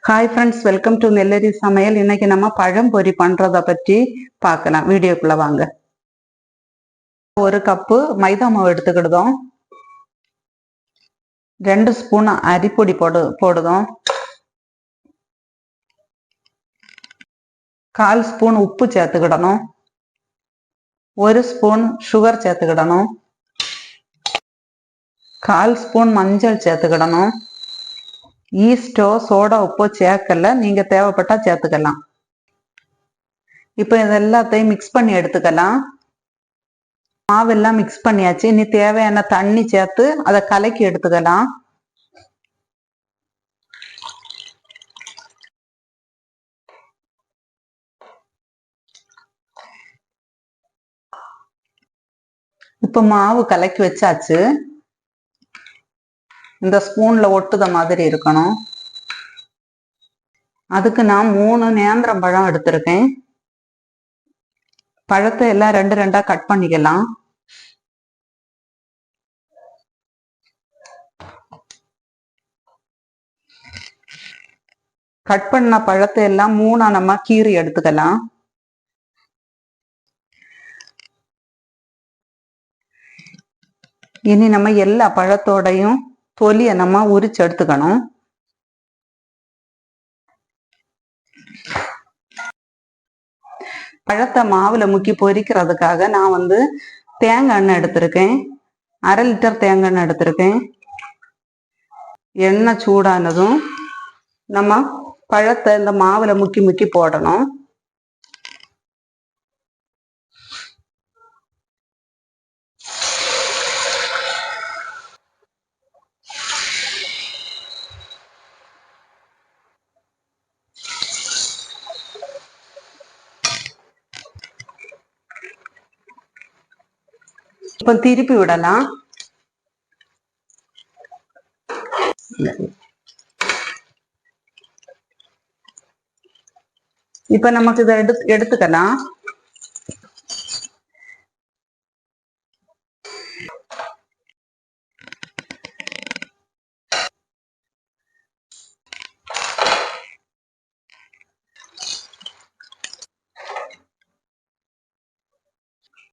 Hi friends, welcome to நெல்லரி சமையல். இன்னைக்கு நம்ம பழம்பொரி பண்றத பற்றி பார்க்கலாம். வீடியோக்குள்ள வாங்க. ஒரு கப்பு மைதா மாவு எடுத்துக்கிடுதோம். 2 ஸ்பூன் அரிப்பொடி போடுதோம். 1/4 ஸ்பூன் உப்பு சேர்த்துக்கிடணும். 1 ஸ்பூன் சுகர் சேர்த்துக்கிடணும். 1/4 ஸ்பூன் மஞ்சள் சேர்த்துக்கிடணும். ஈஸ்டோ சோடா உப்போ சேர்க்கல, நீங்க தேவைப்பட்டா சேர்த்துக்கலாம். இப்போ இது எல்லாத்தையும் மிக்ஸ் பண்ணி எடுத்துக்கலாம். மாவெல்லாம் மிக்ஸ் பண்ணியாச்சு. இனி தேவையான தண்ணி சேர்த்து அதை கலக்கி எடுத்துக்கலாம். இப்போ மாவு கலக்கி வச்சாச்சு. இந்த ஸ்பூன்ல ஒட்டுத மாதிரி இருக்கணும். அதுக்கு நான் 3 நேந்திரம் பழம் எடுத்திருக்கேன். பழத்தை எல்லாம் 2 கட் பண்ணிக்கலாம். கட் பண்ண பழத்தை எல்லாம் 3 நம்ம கீறி எடுத்துக்கலாம். இனி நம்ம எல்லா பழத்தோடையும் தொலியை நம்ம உரிச்சு எடுத்துக்கணும். பழத்தை மாவுல முக்கி பொரிக்கிறதுக்காக நான் தேங்காய் எண்ணெய் எடுத்திருக்கேன். 1/2 லிட்டர் தேங்காய் எண்ணெய் எடுத்திருக்கேன். எண்ணெய் சூடானதும் நம்ம பழத்தை இந்த மாவுல முக்கி முக்கி போடணும். இப்ப திருப்பி விடலாம். இப்ப நமக்கு இதை எடுத்துக்கலாம்.